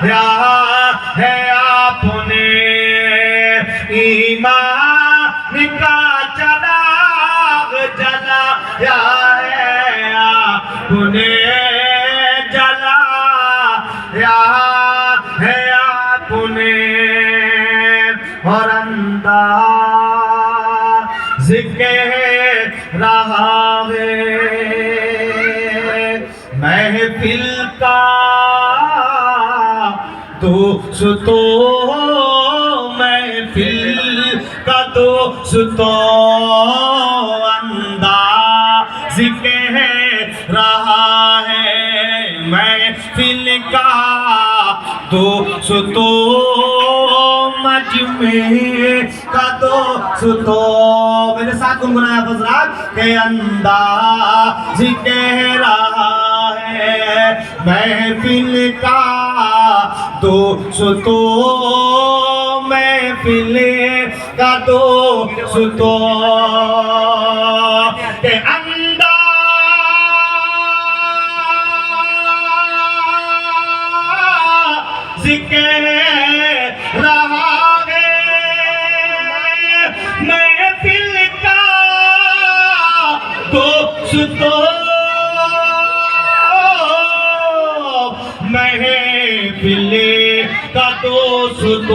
ہے آپ نے ایمان کا چراغ جلایا ہے آپ نے جلایا ہے آپ نے اور انداز کہہ رہا ہے محفل کا دوست محفل کا دوست انداز کہہ رہا ہے محفل کا دوست مجمع کا دوست میرے ساتھ گنگنایا حضرات کہ انداز کہہ رہا ہے محفل کا دوست محفل کا دوست کہ انداز کہہ رہا ہے محفل کا دوست محفل کا دوست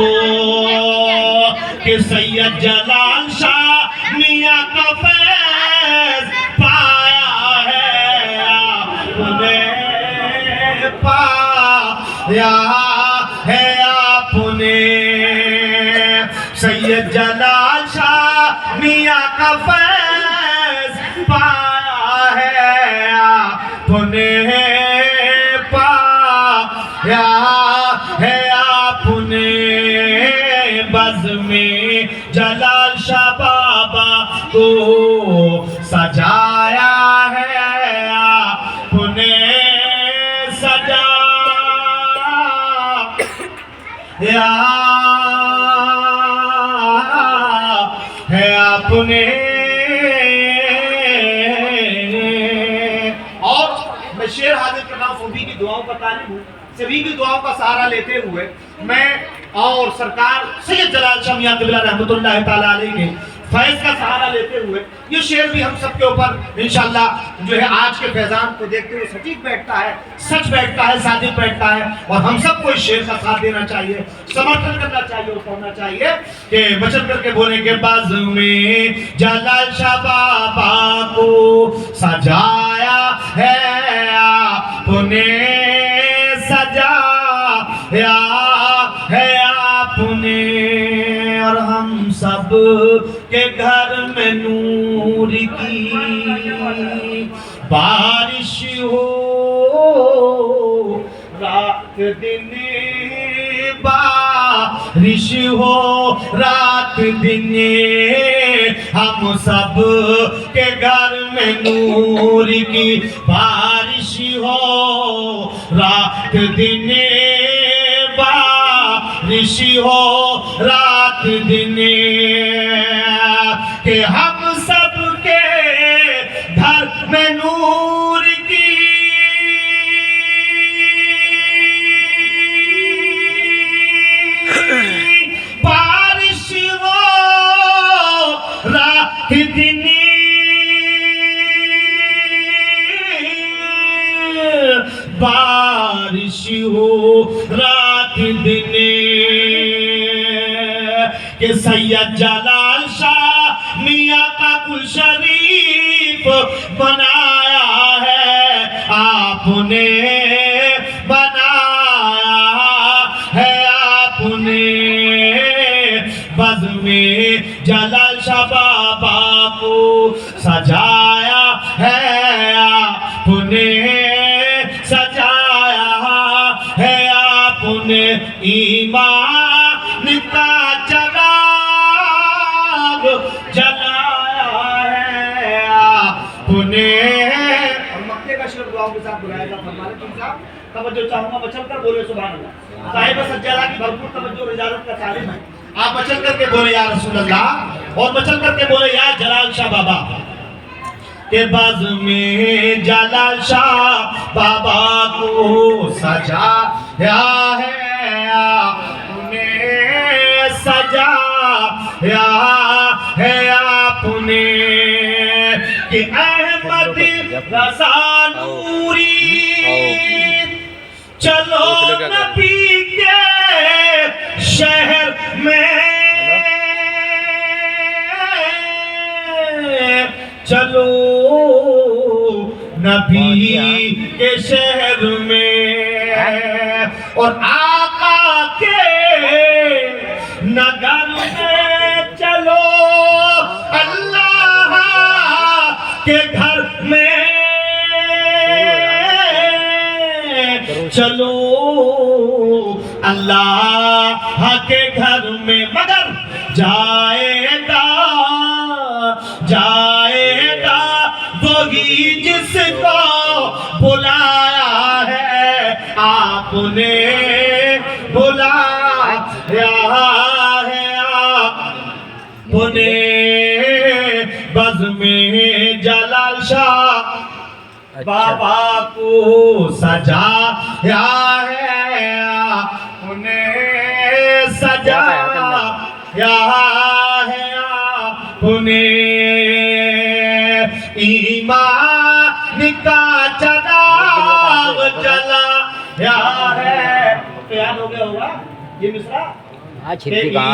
کہ سید جلال شاہ میاں کا فیض پایا ہے آپ نے پایا ہے آپ نے سید جلال شاہ میاں کا فیض پایا ہے آپ نے پایا ہے آپ نے بزم جلال شاہ بابا کو سجایا ہے آپ نے سجایا ہے آپ نے اور میں شعر حاضر کر رہا ہوں سبھی کی دعاؤں کا طالب ہوں سبھی کی دعاؤں کا سہارا لیتے ہوئے میں اور سرکار سید جلال شاہ میاں قبلہ رحمۃ اللہ تعالیٰ علیہ کے فیض کا سہارا لیتے ہوئے یہ شعر بھی ہم سب کے اوپر انشاءاللہ جو ہے آج کے فیضان کو دیکھتے ہوئے سٹیک بیٹھتا ہے سچ بیٹھتا ہے صادق بیٹھتا ہے اور ہم سب کو اس شعر کا ساتھ دینا چاہیے سمرتھن کرنا چاہیے اور پڑھنا چاہیے کہ بچن کر کے بولیں کہ بزم جلال شاہ بابا کو سجایا ہے آپ نے سجایا ہے آپ نے اور ہم سب کے گھر میں نور کی بارش ہو رات دن بارش ہو رات دن ہم سب کے گھر میں نور کی بارش ہو رات دن بارش ہو رات دن کہ ہم سب کے گھر میں نور کی بارش ہو رات دن بارش ہو رات دن کہ سید جلال شاہ میاں کا کل شریف بنایا ہے آپ نے بنایا ہے آپ نے بزم جلال شاہ بابا کو سجایا ہے آپ نے سجایا ہے آپ نے ایمان کا چراغ جلایا ہے آپ نے اور مکے کا شعر دعاؤں کے ساتھ بلائے گا فرمانے کی صاحب توجہ چاہوں گا بچل کر بولے سبحان اللہ صاحب سجادہ کی بھرپور توجہ اور اجازت کا طالب ہے آپ بچل کر کے بولے یا رسول اللہ اور بچل کر کے بولے یا جلال شاہ بابا کہ بزم جلال شاہ بابا کو سجایا ہے چلو نبی کے شہر میں، چلو نبی کے شہر میں، اور آقا کے نگر میں چلو، اللہ کے گھر میں چلو، اللہ کے گھر میں، مگر جائے گا وہی جس کو بلایا ہے آپ نے، بلایا ہے آپ نے، بزم جلال شاہ بابا کو سجایا ہے آپ نے، سجایا ہے آپ نے، ایمان کا چراغ جلایا ہے۔ تو یاد ہو گیا ہوگا یہ مصرع،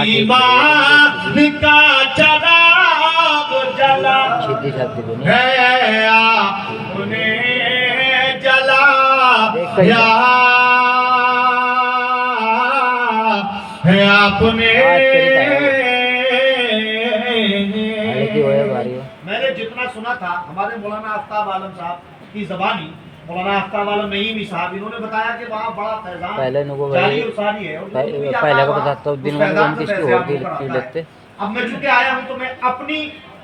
ایمان کا چراغ جلایا ہے آپ نے، جلایا ہے آپ نے۔ میں نے جتنا سنا تھا ہمارے مولانا آفتاب عالم صاحب کی زبانی، مولانا آفتاب عالم نعیمی صاحب، انہوں نے بتایا کہ وہاں بڑا فیضان جاری اور ساری ہے، پہلے کو بتاتا ہوں دن میں ہم کس کی ہوتی لیتے۔ اب میں چونکہ آیا ہوں تو میں اپنی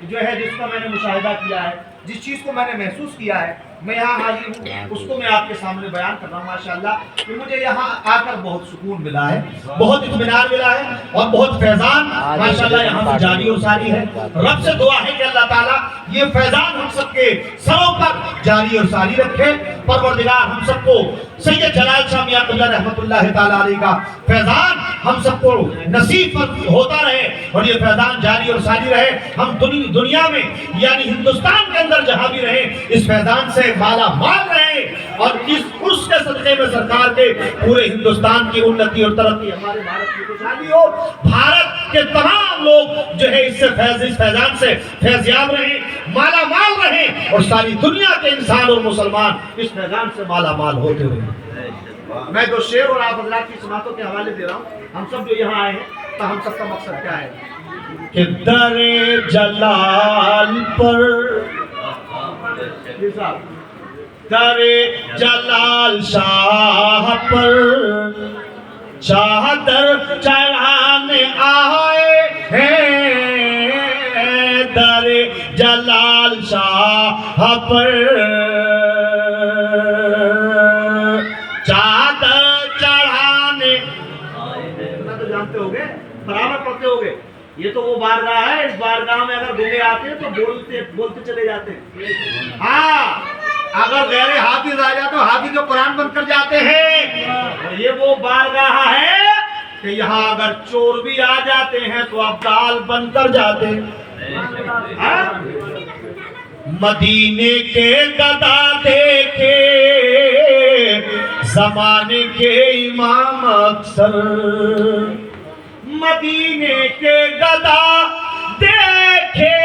جو ہے جس کا میں نے مشاہدہ کیا ہے، جس چیز کو میں نے محسوس کیا ہے، میں یہاں حاضر ہوں، اس کو میں آپ کے سامنے بیان کر رہا ہوں۔ ماشاءاللہ کہ مجھے یہاں آ کر بہت سکون ملا ہے، بہت اطمینان ملا ہے، اور بہت فیضان ماشاءاللہ یہاں سے جاری و ساری ہے۔ رب سے دعا ہے کہ اللہ تعالیٰ یہ فیضان ہم سب کے سروں پر جاری اور ساری رکھے۔ پروردگار ہم سب کو سید جلال شاہ میاں قبلہ رحمت اللہ تعالیٰ علیہ کا فیضان ہم سب کو نصیب ہوتا رہے، اور یہ فیضان جاری اور ساری رہے۔ ہم دنیا میں یعنی ہندوستان کے اندر جہاں بھی رہے اس فیضان سے مالا مال رہے، اور اس کے صدقے میں سرکار کے پورے ہندوستان کی انتی اور ترقی، ہمارے بھارت کی خوشحالی ہو، بھارت کے تمام لوگ جو ہے اس فیضان سے فیضیاب رہیں، مالا مال رہیں، اور ساری دنیا کے انسان اور مسلمان اس فیضان سے مالا مال ہوتے ہوئے۔ میں دو شعر اور آپ حضرات کی سماعتوں کے حوالے دے رہا ہوں۔ ہم سب جو یہاں آئے ہیں تو ہم سب کا مقصد کیا ہے کہ در جلال پر، در جلال شاہ پر چادر چڑھانے آئے ہیں، در جلال شاہ پر چادر چڑھانے آئے ہیں۔ اتنا تو جانتے ہوگے، برابر پڑھتے ہوگے۔ یہ تو وہ بارگاہ ہے، اس بارگاہ میں اگر گنگے آتے ہیں تو بولتے چلے جاتے ہیں۔ ہاں اگر غیر حافظ آ جاتے تو حافظ جو قرآن بن کر جاتے ہیں، اور یہ وہ بارگاہ ہے کہ یہاں اگر چور بھی آ جاتے ہیں تو ابدال بن کر جاتے ہیں۔ مدینے کے گدا دیکھے زمانے کے امام اکثر، مدینے کے گدا دیکھے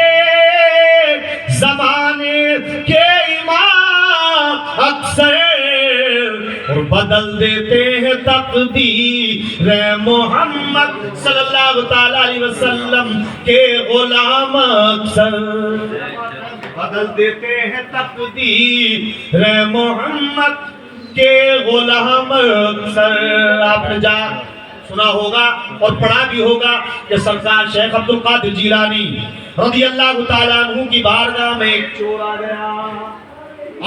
زمانے کے امام اکثر، اور بدل دیتے ہیں تقدیر محمد صلی اللہ تعالی علیہ وسلم کے غلام اکثر، بدل دیتے ہیں تقدیر محمد کے غلام اکثر۔ آپ نے سنا ہوگا اور پڑھا بھی ہوگا کہ سرکار شیخ عبد القادر جیلانی رضی اللہ تعالیٰ عنہ کی بارگاہ میں ایک چور آ گیا،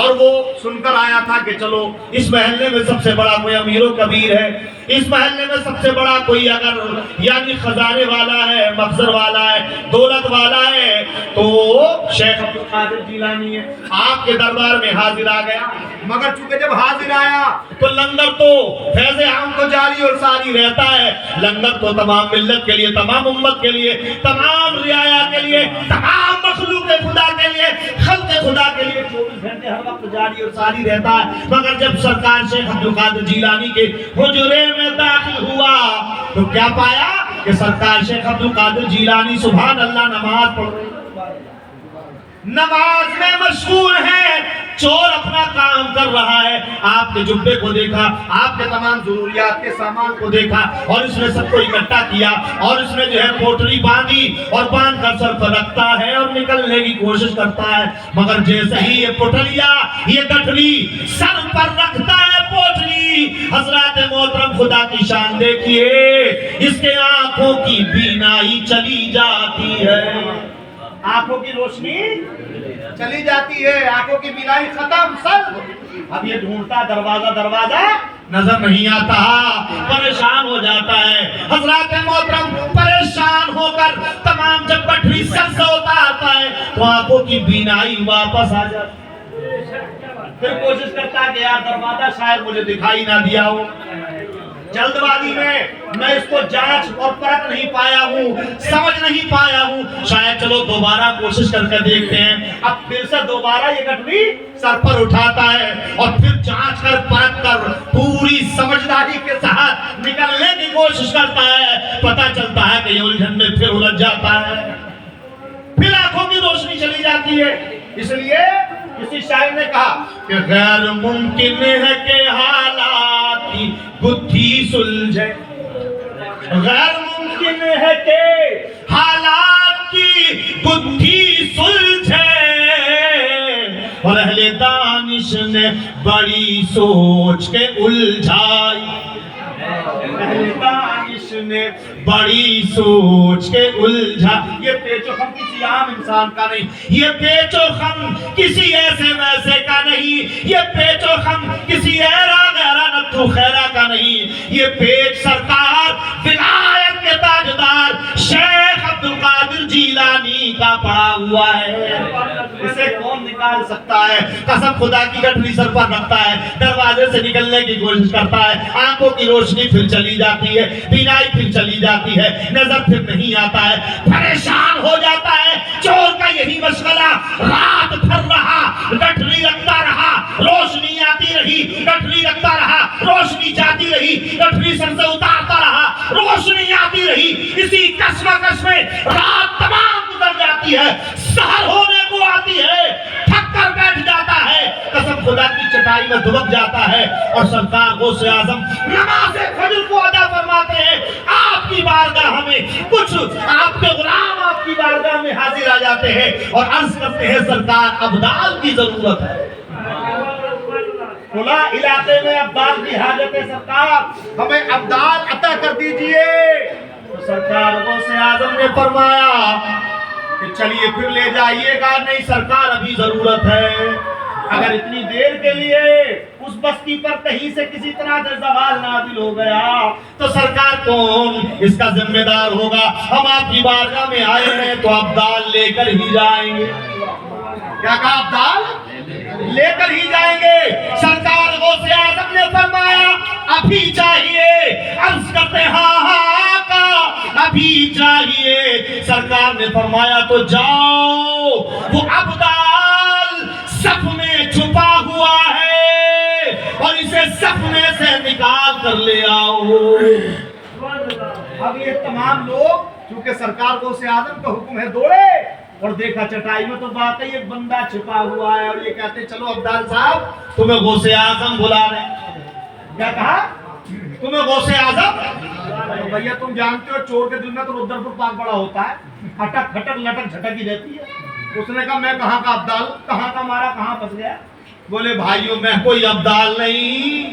اور وہ سن کر آیا تھا کہ چلو اس محلے میں سب سے بڑا کوئی امیر و کبیر ہے، اس محلے میں سب سے بڑا کوئی اگر یعنی خزانے والا ہے، مخزن والا ہے، دولت والا ہے تو شیخ عبد القادر جیلانی ہے۔ آپ کے دربار میں حاضر آ گیا، مگر چونکہ جب حاضر آیا تو لنگر تو فیض عام تو جاری اور ساری رہتا ہے، لنگر تو تمام ملت کے لیے، تمام امت کے لیے، تمام رعایا کے لیے، تمام مخلوق خدا کے لیے، خلق خدا کے لیے 24 گھنٹے ہر وقت جاری اور ساری رہتا ہے، مگر جب سرکار شیخ عبد القادر جیلانی کے حجرے میں داخل ہوا تو کیا پایا کہ سرکار شیخ عبد القادر جیلانی سبحان اللہ نماز پڑھ رہے ہیں، نماز میں مشغول ہے، چور اپنا کام کر رہا ہے، آپ کے جبے کو دیکھا، آپ کے تمام ضروریات کے سامان کو دیکھا اور اس نے سب کو اکٹھا کیا اور اس نے جو ہے پوٹلی باندھی اور باندھ کر سر پر رکھتا ہے اور نکلنے کی کوشش کرتا ہے، مگر جیسے ہی یہ پوٹلیا یہ گٹھڑی سر پر رکھتا ہے پوٹلی، حضرات محترم خدا کی شان دیکھیے، اس کے آنکھوں کی بینائی چلی جاتی ہے، آنکھوں کی روشنی چلی جاتی ہے، آنکھوں کی بینائی ختم سب، اب یہ ڈھونڈتا دروازہ نظر نہیں آتا، پریشان ہو جاتا ہے، حضرات محترم پریشان ہو کر تمام جب گٹھڑی سر سے اتارتا ہے تو آنکھوں کی بینائی واپس آ جاتی ہے، پھر کوشش کرتا ہے کہ یار دروازہ شاید مجھے دکھائی نہ دیا ہو، جلد بازی میں اس کو جانچ اور پرکھ نہیں پایا ہوں، سمجھ نہیں پایا ہوں، شاید چلو دوبارہ کوشش کر کے دیکھتے ہیں، اب پھر سے دوبارہ یہ گٹھڑی سر پر اٹھاتا ہے اور پھر جانچ کر پرکھ کر پوری سمجھداری کے ساتھ نکلنے کی کوشش کرتا ہے، پتہ چلتا ہے کہ یہ الجھن میں پھر الجھ جاتا ہے، پھر آنکھوں کی روشنی چلی جاتی ہے، اس لیے کسی شاعر نے کہا کہ غیر ممکن ہے کہ حالات کی گتھی سلجھے، غیر ممکن ہے کہ حالات کی گتھی سلجھے، اور اہل دانش نے بڑی سوچ کے الجھائی، اہل دانش نے بڑی سوچ کے الجھا، یہ پیچ و خم کسی عام انسان کا نہیں، یہ پیچ و خم کسی ایسے ویسے کا نہیں، یہ پیچ و خم کسی ایرا غیرہ نتھو خیرہ کا نہیں، یہ پیچ سرکار ولایت کے تاجدار شیخ عبد القادر جیلانی کا پڑا ہوا ہے، اسے کون نکال سکتا ہے؟ قسم خدا کی گٹھڑی سر پر رکھتا ہے، دروازے سے نکلنے کی کوشش کرتا ہے، آنکھوں کی روشنی پھر چلی جاتی ہے، بینائی پھر چلی جاتی ہے، نظر پھر نہیں آتا ہے، پریشان ہو جاتا ہے، چور کا یہی مشغلہ، رات بھر رہا، گٹھڑی رکھتا رہا، روشنی آتی رہی، گٹھڑی رکھتا رہا، روشنی جاتی رہی، گٹھڑی سر سے اتارتا رہا، روشنی آتی رہی، اسی کشمکش میں رات تمام گزر جاتی ہے، سحر ہونے کو آتی ہے، تھک کر بیٹھ جاتا ہے، قسم خدا کی چٹائی میں دبک جاتا ہے، اور سرکار غوث اعظم نماز فجر کو ادا فرماتے ہیں، آپ کی بارگاہ میں کچھ آپ کے غلام آپ کی بارگاہ میں حاضر آ جاتے ہیں اور عرض کرتے ہیں سرکار ابدال کی ضرورت ہے، کھلا علاقے میں ابدال کی حاجت ہے، سرکار ہمیں ابدال عطا کر دیجئے، تو سرکار غوث اعظم نے فرمایا کہ چلیے پھر لے جائیے گا، نہیں سرکار ابھی ضرورت ہے، اگر اتنی دیر کے لیے اس بستی پر کہیں سے کسی طرح سے زوال نازل ہو گیا تو سرکار کون اس کا ذمہ دار ہوگا؟ ہم آپ کی بارگاہ میں آئے ہیں تو ابدال لے کر ہی جائیں گے، کیا کہا؟ ابدال لے کر ہی جائیں گے، سرکار غوث اعظم نے فرمایا ابھی چاہیے، عرض کرتے ہاں کا ابھی چاہیے، سرکار نے فرمایا تو جاؤ، وہ ابدال صف میں چھپا ہوا ہے اور اسے صف میں سے نکال کر لے آؤ۔ اب یہ تمام لوگ چونکہ سرکار غوث اعظم کا حکم ہے دوڑے اور دیکھا چٹائی میں تو واقعی ایک بندہ چھپا ہوا ہے، اور یہ کہتے ہیں چلو ابدال صاحب تمہیں غوث اعظم بلا رہے ہیں، کیا کہا؟ تمہیں غوث اعظم؟ تو بھیا تم جانتے ہو چور کے دل میں تو ردر پر پاک بڑا ہوتا ہے، کھٹک کھٹک لٹک جھٹک ہی رہتی ہے، اس نے کہا میں کہاں کا ابدال، کہاں کا مارا، کہاں پھنس گیا؟ بولے بھائیوں میں کوئی ابدال نہیں،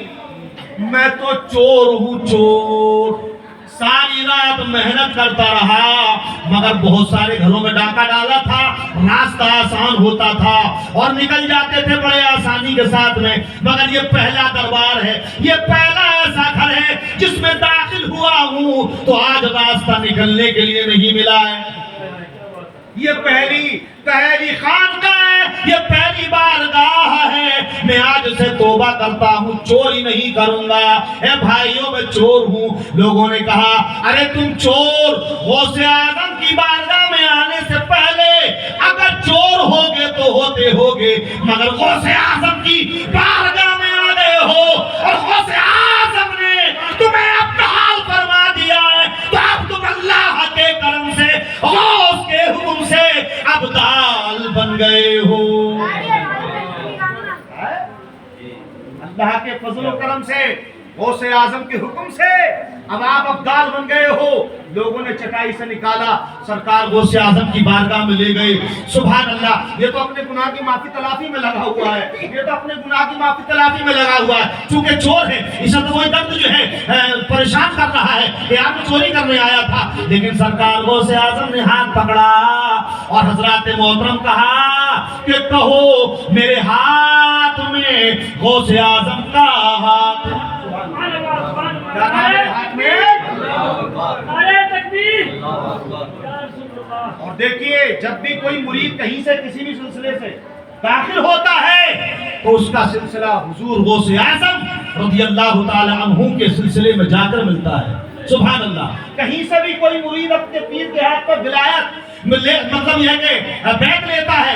میں تو چور ہوں، چور، ساری رات محنت کرتا رہا مگر بہت سارے گھروں میں ڈاکہ ڈالا تھا، راستہ آسان ہوتا تھا اور نکل جاتے تھے بڑے آسانی کے ساتھ میں، مگر یہ پہلا دربار ہے، یہ پہلا ایسا گھر ہے جس میں داخل ہوا ہوں تو آج راستہ نکلنے کے لیے نہیں ملا ہے، یہ پہلی خانقاہ ہے، یہ پہلی بارگاہ ہے، میں آج سے توبہ کرتا ہوں، چوری نہیں کروں گا، اے بھائیوں میں چور ہوں۔ لوگوں نے کہا ارے تم چور، غوث اعظم کی بارگاہ میں آنے سے پہلے اگر چور ہوگے تو ہوتے ہوگے مگر غوث اعظم کی بارگاہ میں آ گئے ہو اور غوث اعظم نے تمہیں ابدال فرما دیا ہے تو اب تم اللہ کے کرم سے غوث کے حکم سے ابدال بن گئے ہو۔ اللہ کے فضل و کرم سے غوث اعظم کے حکم سے اب آپ ابدال بن گئے ہو۔ لوگوں نے چٹائی سے نکالا، سرکار غوث اعظم کی بارگاہ میں لے گئے۔ سبحان اللہ، یہ تو اپنے گناہ کی معافی تلافی میں لگا ہوا ہے، یہ تو اپنے گناہ کی معافی تلافی میں لگا ہوا ہے۔ چونکہ چور ہے، اس وقت وہی درد جو ہے پریشان کر رہا ہے کہ آپ چوری کرنے آیا تھا، لیکن سرکار غوث اعظم نے ہاتھ پکڑا اور حضرات محترم کہا کہ کہو میرے ہاتھ میں غوث اعظم کا ہاتھ، کیا نام ہے ہاتھ میں؟ اور دیکھیے جب بھی کوئی مرید کہیں سے کسی بھی سلسلے سے داخل ہوتا ہے تو اس کا سلسلہ حضور غوث اعظم رضی اللہ تعالی عنہ کے سلسلے میں جا کر ملتا ہے۔ سبحان اللہ، کہیں سے بھی کوئی مرید اپنے پیر کے ہاتھ پر ولایت مطلب یہ کہ بیعت لیتا ہے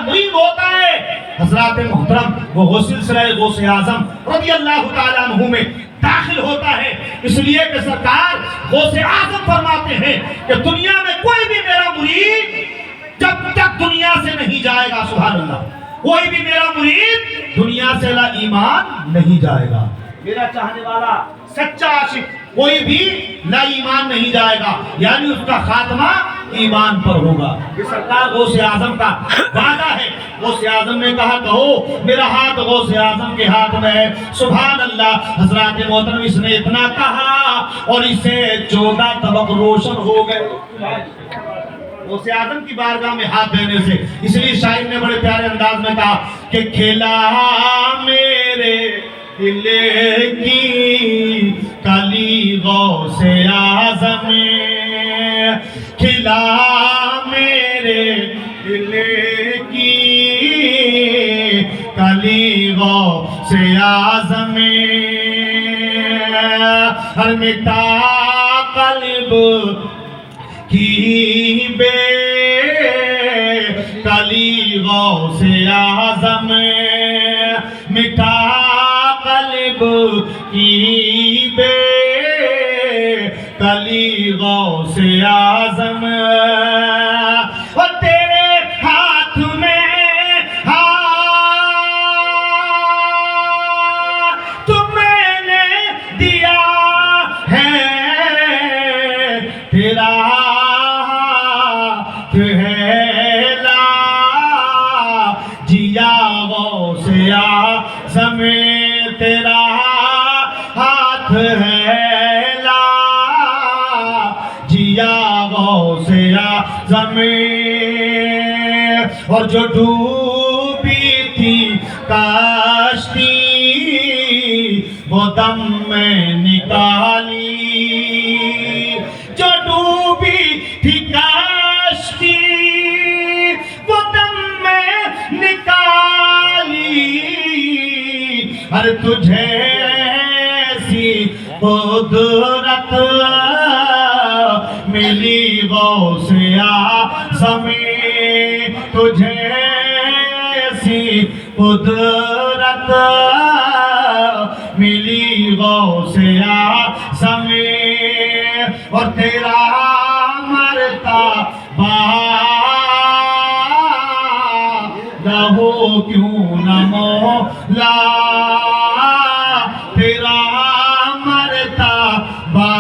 مرید ہوتا ہے، حضرات محترم وہ سلسلہ غوث اعظم رضی اللہ تعالی عنہ میں داخل ہوتا ہے۔ اس لیے کہ سرکار غوث اعظم فرماتے ہیں کہ دنیا میں کوئی بھی میرا مرید جب تک دنیا سے نہیں جائے گا، سبحان اللہ، کوئی بھی میرا مرید دنیا سے لا ایمان نہیں جائے گا۔ میرا چاہنے والا سچا عاشق کوئی بھی لا ایمان نہیں جائے گا، یعنی اس کا خاتمہ ایمان پر ہوگا۔ یہ سرکار غوث اعظم کا وعدہ ہے۔ غوث اعظم نے کہا کہو میرا ہاتھ غوث اعظم کے ہاتھ میں ہے۔ سبحان اللہ، حضرات محترم اس نے اتنا کہا اور اسے 14 طبق روشن ہو گئے غوث اعظم کی بارگاہ میں ہاتھ دینے سے۔ اس لیے شاعر نے بڑے پیارے انداز میں کہا کہ کھلا میرے دل کی کلی غوث اعظم، کھلا میرے دل کی کلی غوث اعظم، ہر مٹا قلب کی بے کلی غوث اعظم، مٹا قلب کی بے کلی غوث اعظم، اور تیرے ہاتھ میں ہاتھ میں نے دیا ہے، تیرا ہاتھ ہے لا جیا غوث اعظم، تیرا ہاتھ ہے لا جیا غوث اعظم، اور جو ڈوبی تھی کشتی وہ دم میں نکالی، جو ڈوبی تھی کشتی وہ دم میں نکالی، ہر تجھے ایسی قدرت ملی غوث اعظم، تجھے ایسی قدرت ملی غوث اعظم، اور تیرا مرتبہ لہو کیوں نہ مولا، تیرا مرتبہ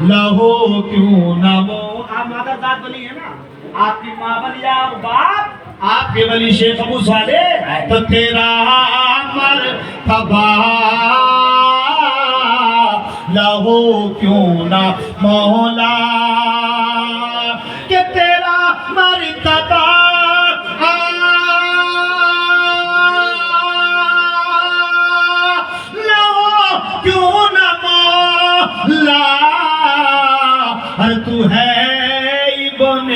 لہو کیوں نہ مولا۔ آپ مادر ذات ولی ہے نا، آپ کی ماں ولی اور باپ آپ کے ولی شیخ ابو صالح، تو تیرا مرتبہ لہو کیوں نہ مولا، کہ تیرا مرتبہ لہو کیوں نہ مولا، ہر تو ہے ابن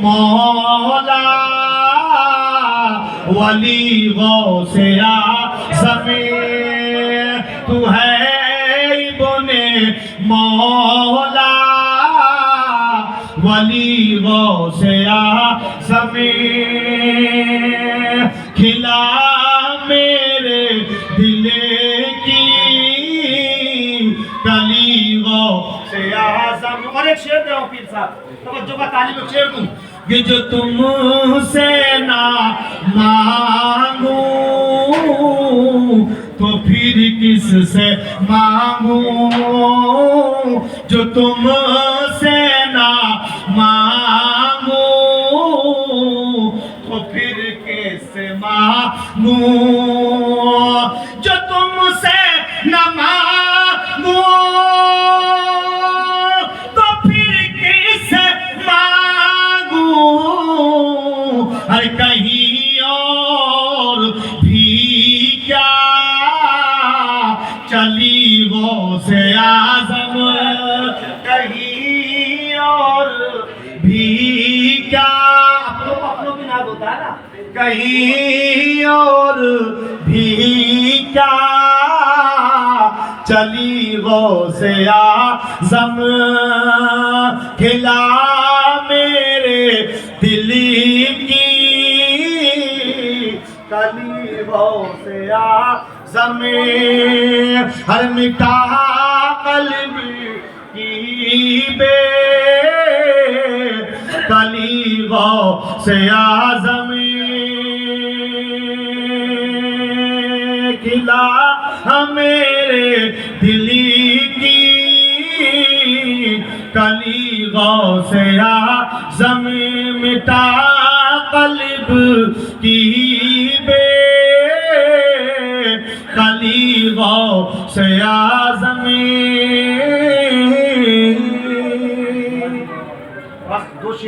مولا ولی غوث اعظم، تو ہے ابن مولا ولی غوث اعظم کھلا میرے دل کی کلی غوث اعظم. اور ایک شعر دے ہوں پیر صاحب توجہ کا طالب ایک شعر دوں کہ جو تم سے نہ مانگوں تو پھر کس سے مانگوں جو تم سے نہ مانگوں تو پھر کس سے مانگوں جو تم سے نہ مانگوں تو پھر کس سے مانگوں ارے کہیں اور بھی کیا چلی غوث اعظم کہیں اور بھی کیا اپنوں بھی نہ ہوتا ہے نا کہیں اور بھی کیا چلی غوث اعظم کھلا میرے دل کی کلی غوث اعظم ہر مٹا قلب کی بے کلی غوث اعظم کھلا میرے دل کی کلی غوث اعظم مٹا قلب کی بے کلی غوث اعظم